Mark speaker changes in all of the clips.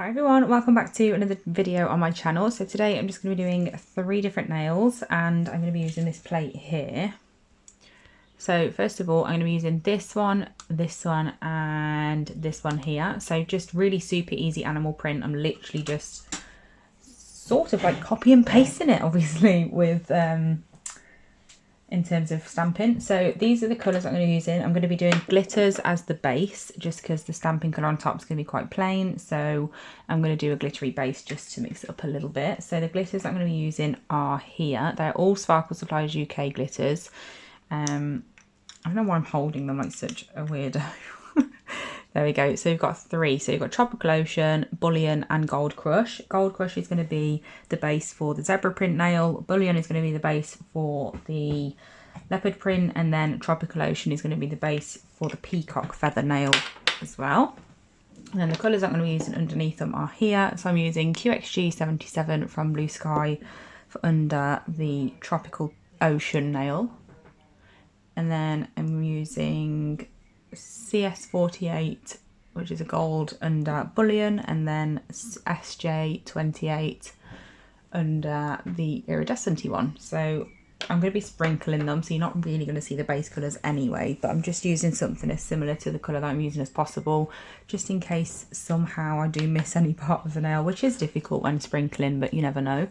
Speaker 1: Hi everyone, welcome back to another video on my channel. So today I'm just going to be doing 3 different nails and I'm going to be using this plate here. So first of all, I'm going to be using this one and this one here. So just really super easy animal print. I'm literally just sort of like copy and pasting it obviously with in terms of stamping. So these are the colours I'm going to be using. I'm going to be doing glitters as the base just because the stamping colour on top is going to be quite plain. So I'm going to do a glittery base just to mix it up a little bit. So the glitters I'm going to be using are here. They're all Sparkle Supplies UK glitters. I don't know why I'm holding them like such a weirdo. There we go. So you've got 3. So you've got Tropical Ocean, Bullion and Gold Crush. Gold Crush is going to be the base for the zebra print nail. Bullion is going to be the base for the leopard print. And then Tropical Ocean is going to be the base for the peacock feather nail as well. And then the colours I'm going to be using underneath them are here. So I'm using QXG 77 from Blue Sky for under the Tropical Ocean nail. And then I'm using CS48, which is a gold under Bullion, and then SJ28 under the iridescent one. So I'm going to be sprinkling them, so you're not really going to see the base colours anyway, but I'm just using something as similar to the colour that I'm using as possible, just in case somehow I do miss any part of the nail, which is difficult when sprinkling, but you never know.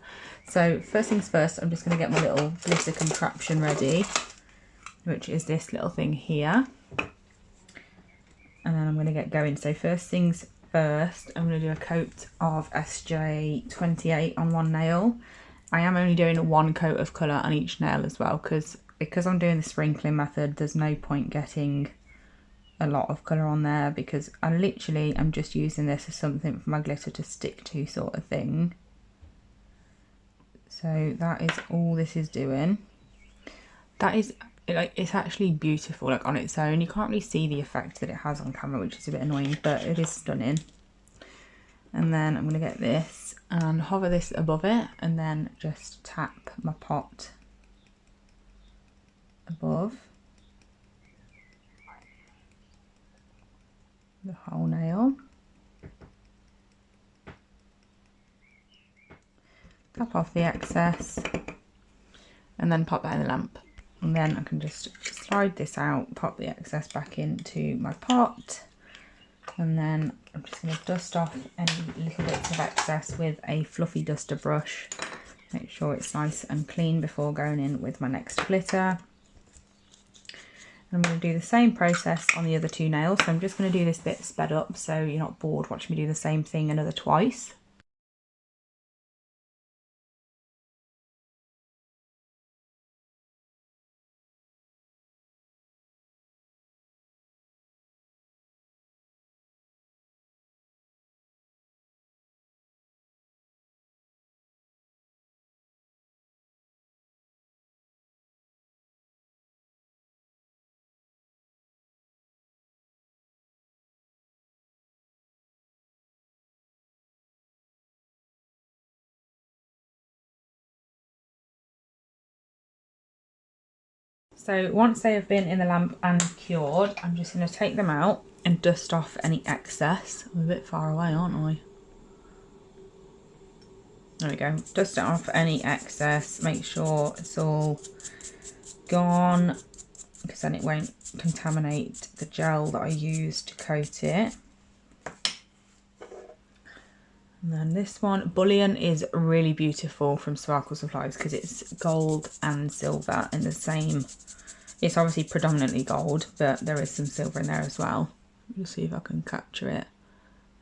Speaker 1: So first things first, I'm just going to get my little glitter contraption ready, which is this little thing here. And then I'm going to get going. So first things first, I'm going to do a coat of SJ28 on one nail. I am only doing 1 coat of colour on each nail as well, because I'm doing the sprinkling method, there's no point getting a lot of colour on there, because I literally am just using this as something for my glitter to stick to, sort of thing. So that is all this is doing. That is, like, it's actually beautiful, like on its own. You can't really see the effect that it has on camera, which is a bit annoying, but it is stunning. And then I'm going to get this and hover this above it and then just tap my pot above the whole nail. Tap off the excess and then pop that in the lamp. And then I can just slide this out, pop the excess back into my pot. And then I'm just going to dust off any little bits of excess with a fluffy duster brush. Make sure it's nice and clean before going in with my next glitter. And I'm going to do the same process on the other 2 nails. So I'm just going to do this bit sped up so you're not bored watching me do the same thing another twice. So once they have been in the lamp and cured, I'm just going to take them out and dust off any excess. I'm a bit far away, aren't I? There we go. Dust it off any excess. Make sure it's all gone, because then it won't contaminate the gel that I used to coat it. And then this one, Bullion, is really beautiful from Sparkle Supplies because it's gold and silver in the same. It's obviously predominantly gold, but there is some silver in there as well. You'll see if I can capture it.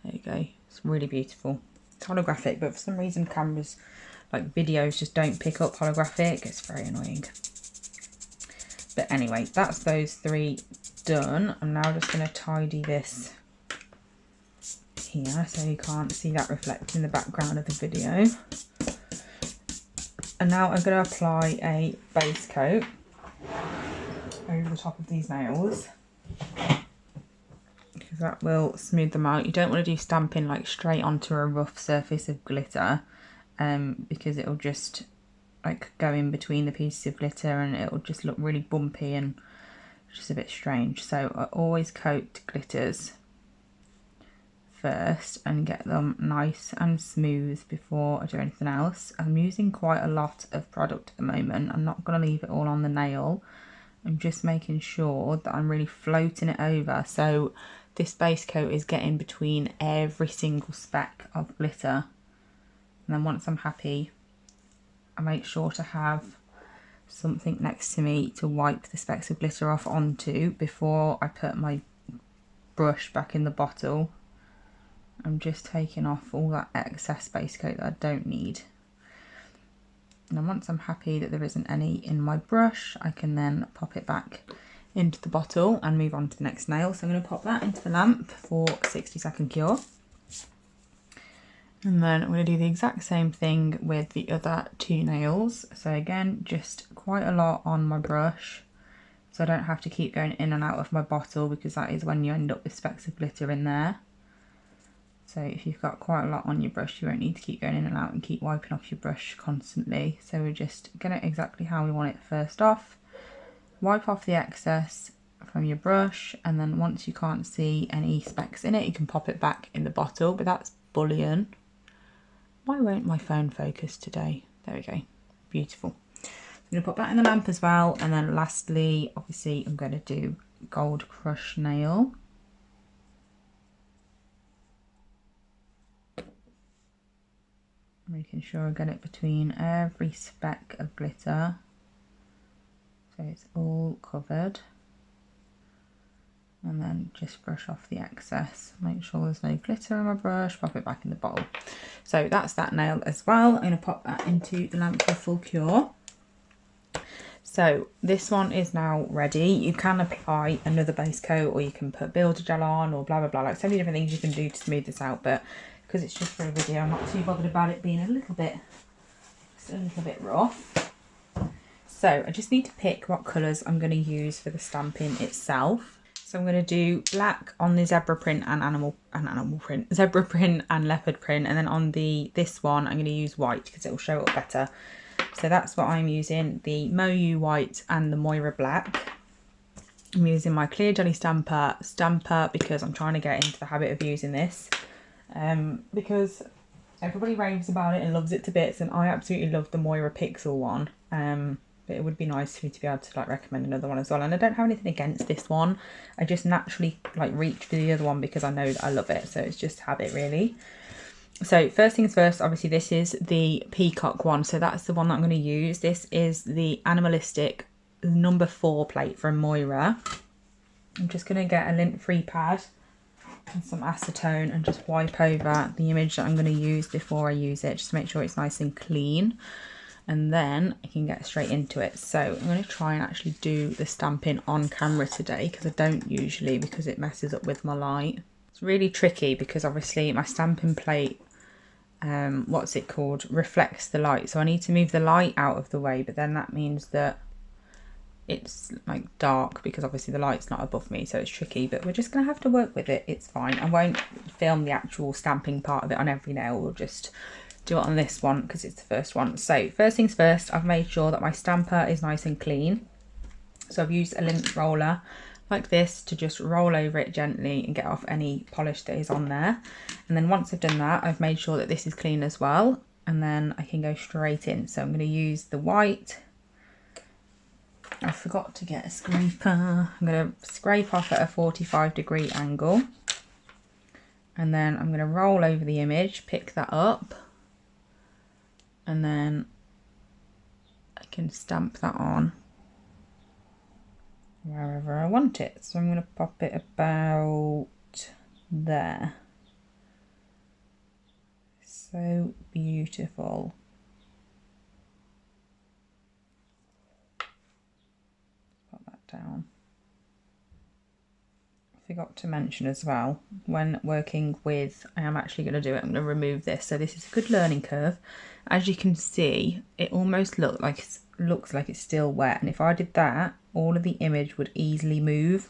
Speaker 1: There you go. It's really beautiful. It's holographic, but for some reason cameras, like videos, just don't pick up holographic. It's very annoying. But anyway, that's those 3 done. I'm now just going to tidy this here so you can't see that reflect in the background of the video. And now I'm going to apply a base coat over the top of these nails, because that will smooth them out. You don't want to do stamping like straight onto a rough surface of glitter, because it'll just like go in between the pieces of glitter and it'll just look really bumpy and just a bit strange. So I always coat glitters first and get them nice and smooth before I do anything else. I'm using quite a lot of product at the moment. I'm not going to leave it all on the nail. I'm just making sure that I'm really floating it over, so this base coat is getting between every single speck of glitter. And then once I'm happy, I make sure to have something next to me to wipe the specks of glitter off onto before I put my brush back in the bottle. I'm just taking off all that excess base coat that I don't need. And then once I'm happy that there isn't any in my brush, I can then pop it back into the bottle and move on to the next nail. So I'm going to pop that into the lamp for 60-second cure. And then I'm going to do the exact same thing with the other two nails. So again, just quite a lot on my brush, so I don't have to keep going in and out of my bottle, because that is when you end up with specks of glitter in there. So if you've got quite a lot on your brush, you won't need to keep going in and out and keep wiping off your brush constantly. So we're just get it exactly how we want it first off. Wipe off the excess from your brush, and then once you can't see any specks in it, you can pop it back in the bottle. But that's bullion. Why won't my phone focus today? There we go. Beautiful. I'm going to put that in the lamp as well. And then lastly, obviously, I'm going to do Gold Crush nail. Making sure I get it between every speck of glitter, so it's all covered. And then just brush off the excess. Make sure there's no glitter on my brush, pop it back in the bottle. So that's that nail as well. I'm going to pop that into the lamp for full cure. So this one is now ready. You can apply another base coat, or you can put builder gel on, or blah blah blah, like so many different things you can do to smooth this out, but because it's just for a video, I'm not too bothered about it being a little bit rough. So I just need to pick what colours I'm going to use for the stamping itself. So I'm going to do black on the zebra print and zebra print and leopard print, and then on this one I'm going to use white because it will show up better. So that's what I'm using, the Moyu white and the Moira black. I'm using my clear jelly stamper because I'm trying to get into the habit of using this, because everybody raves about it and loves it to bits, and I absolutely love the Moira Pixel one. But it would be nice for me to be able to like recommend another one as well. And I don't have anything against this one. I just naturally like reach for the other one because I know that I love it. So it's just habit really. So first things first, obviously this is the peacock one. So that's the one that I'm going to use. This is the Animalistic number 4 plate from Moira. I'm just going to get a lint-free pad and some acetone and just wipe over the image that I'm going to use before I use it, just to make sure it's nice and clean. And then I can get straight into it. So I'm going to try and actually do the stamping on camera today, because I don't usually, because it messes up with my light. It's really tricky because obviously my stamping plate, reflects the light. So I need to move the light out of the way, but then that means that it's like dark because obviously the light's not above me, so it's tricky, but we're just going to have to work with it. It's fine. I won't film the actual stamping part of it on every nail. We'll just do it on this one because it's the first one. So first things first, I've made sure that my stamper is nice and clean. So I've used a lint roller like this to just roll over it gently and get off any polish that is on there. And then once I've done that, I've made sure that this is clean as well, and then I can go straight in. So I'm going to use the white. I forgot to get a scraper. I'm going to scrape off at a 45-degree angle, and then I'm going to roll over the image, pick that up, and then I can stamp that on wherever I want it. So I'm going to pop it about there. So beautiful. Pop that down. I forgot to mention as well, when working with, I am actually going to do it, I'm going to remove this. So this is a good learning curve. As you can see, it almost looks like it's still wet, and if I did that, all of the image would easily move.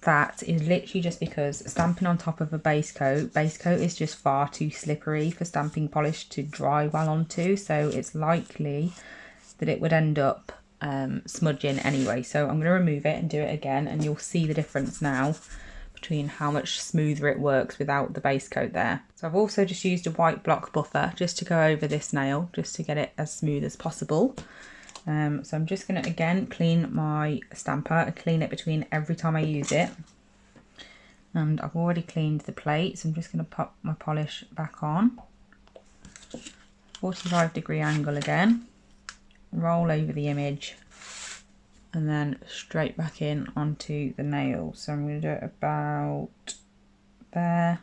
Speaker 1: That is literally just because stamping on top of a base coat is just far too slippery for stamping polish to dry well onto, so it's likely that it would end up smudging anyway. So I'm going to remove it and do it again, and you'll see the difference now between how much smoother it works without the base coat there. So I've also just used a white block buffer just to go over this nail, just to get it as smooth as possible. So I'm just going to again clean my stamper and clean it between every time I use it. And I've already cleaned the plate, so I'm just going to pop my polish back on. 45-degree angle again, roll over the image, and then straight back in onto the nail. So I'm going to do it about there.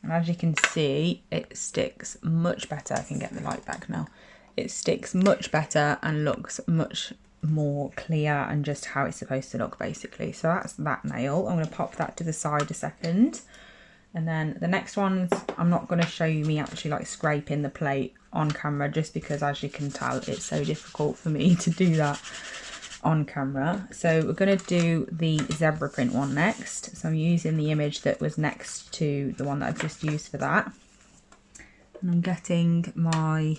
Speaker 1: And as you can see, it sticks much better. I can get the light back now. It sticks much better and looks much more clear and just how it's supposed to look basically. So that's that nail. I'm going to pop that to the side a second. And then the next ones, I'm not going to show you me actually like scraping the plate on camera, just because as you can tell, it's so difficult for me to do that on camera. So we're going to do the zebra print one next. So I'm using the image that was next to the one that I've just used for that. And I'm getting my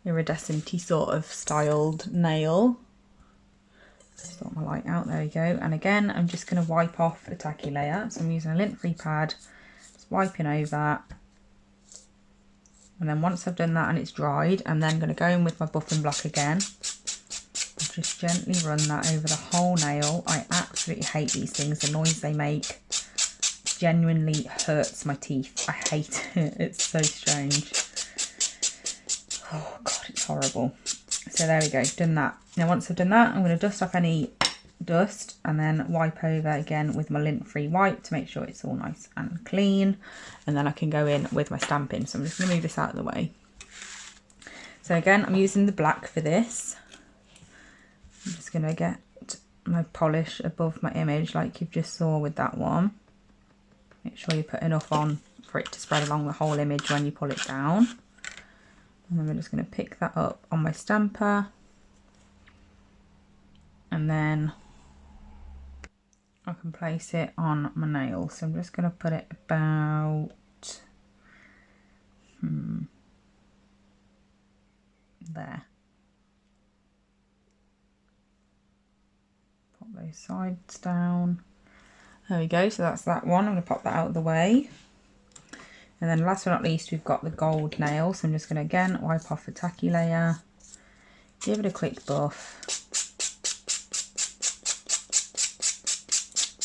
Speaker 1: iridescent-y sort of styled nail. Sort my light out, there we go. And again, I'm just going to wipe off the tacky layer. So I'm using a lint-free pad, just wiping over. And then once I've done that and it's dried, I'm then going to go in with my buffing block again. And just gently run that over the whole nail. I absolutely hate these things. The noise they make genuinely hurts my teeth. I hate it. It's so strange. Oh God, it's horrible. So there we go, done that. Now once I've done that, I'm going to dust off any dust and then wipe over again with my lint-free wipe to make sure it's all nice and clean. And then I can go in with my stamping. So I'm just going to move this out of the way. So again, I'm using the black for this. I'm just going to get my polish above my image like you've just saw with that one. Make sure you put enough on for it to spread along the whole image when you pull it down. And then we're just going to pick that up on my stamper. And then I can place it on my nail. So I'm just going to put it about there. Pop those sides down. There we go. So that's that one. I'm going to pop that out of the way. And then last but not least, we've got the gold nail. So I'm just going to again wipe off the tacky layer, give it a quick buff.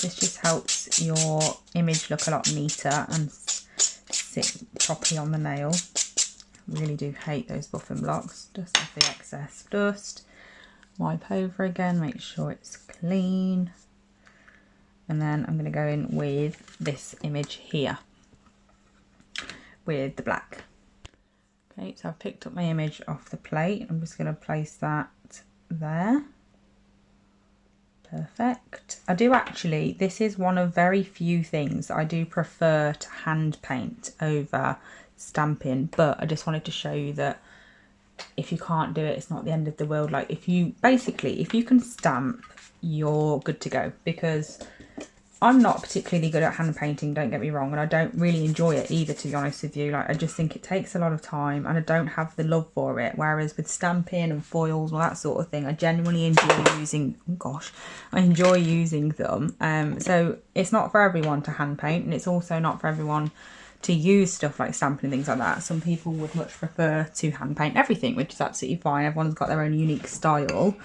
Speaker 1: This just helps your image look a lot neater and sit properly on the nail. I really do hate those buffing blocks. Dust off the excess dust, wipe over again, make sure it's clean. And then I'm going to go in with this image here with the black. Okay, so I've picked up my image off the plate. I'm just going to place that there. Perfect. I do actually, this is one of very few things I do prefer to hand paint over stamping, but I just wanted to show you that if you can't do it, it's not the end of the world. Like if you can stamp, you're good to go, because I'm not particularly good at hand painting, don't get me wrong, and I don't really enjoy it either, to be honest with you. Like I just think it takes a lot of time and I don't have the love for it, whereas with stamping and foils and all that sort of thing, I genuinely enjoy using, oh gosh, I enjoy using them. So it's not for everyone to hand paint, and it's also not for everyone to use stuff like stamping and things like that. Some people would much prefer to hand paint everything, which is absolutely fine. Everyone's got their own unique style.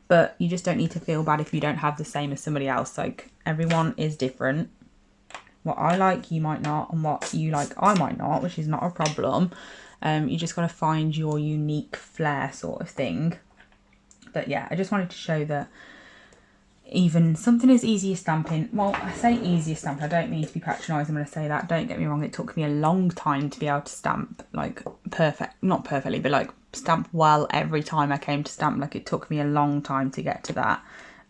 Speaker 1: But you just don't need to feel bad if you don't have the same as somebody else. Like, everyone is different. What I like, you might not. And what you like, I might not, which is not a problem. You just got to find your unique flair sort of thing. But yeah, I just wanted to show that even something as easy as stamping, well, I say easy as stamping, I don't mean to be patronising when I say that. Don't get me wrong, it took me a long time to be able to stamp, like, not perfectly, but like stamp well every time I came to stamp. Like, it took me a long time to get to that.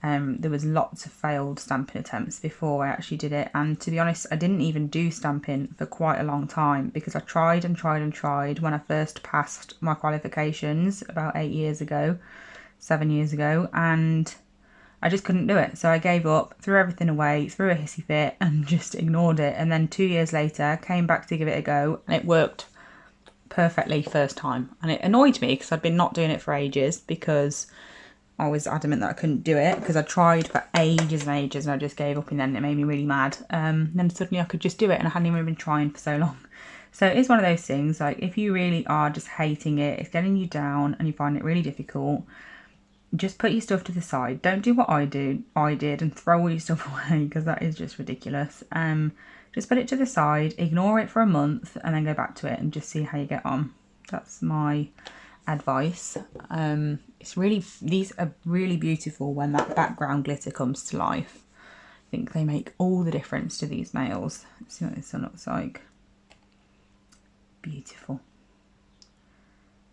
Speaker 1: There was lots of failed stamping attempts before I actually did it, and to be honest, I didn't even do stamping for quite a long time because I tried and tried and tried when I first passed my qualifications about 7 years ago, and I just couldn't do it. So I gave up, threw everything away, threw a hissy fit and just ignored it. And then 2 years later, came back to give it a go and it worked perfectly first time. And it annoyed me because I'd been not doing it for ages because I was adamant that I couldn't do it because I tried for ages and ages and I just gave up, and then it made me really mad. Then suddenly I could just do it, and I hadn't even been trying for so long. So it's one of those things, like if you really are just hating it, it's getting you down and you find it really difficult, just put your stuff to the side. Don't do what I did and throw all your stuff away, because that is just ridiculous. Just put it to the side, ignore it for a month, and then go back to it and just see how you get on. That's my advice. These are really beautiful when that background glitter comes to life. I think they make all the difference to these nails. Let's see what this one looks like. Beautiful.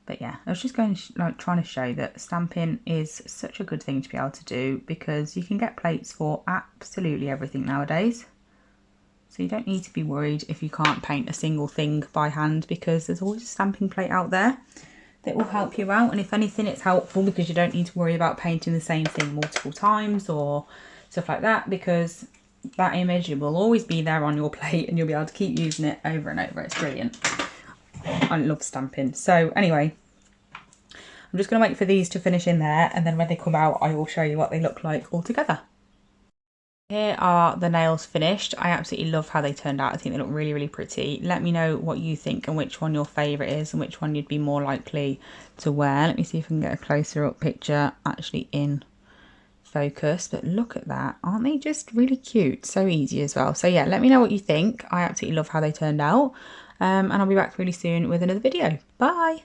Speaker 1: But yeah, I was just going to, trying to show that stamping is such a good thing to be able to do, because you can get plates for absolutely everything nowadays. So you don't need to be worried if you can't paint a single thing by hand, because there's always a stamping plate out there that will help you out. And if anything, it's helpful because you don't need to worry about painting the same thing multiple times or stuff like that, because that image will always be there on your plate and you'll be able to keep using it over and over. It's brilliant. I love stamping. So anyway, I'm just going to wait for these to finish in there, and then when they come out I will show you what they look like all together. Here are the nails finished. I absolutely love how they turned out. I think they look really, really pretty. Let me know what you think and which one your favourite is and which one you'd be more likely to wear. Let me see if I can get a closer up picture actually in focus. But look at that. Aren't they just really cute? So easy as well. So yeah, let me know what you think. I absolutely love how they turned out. And I'll be back really soon with another video. Bye!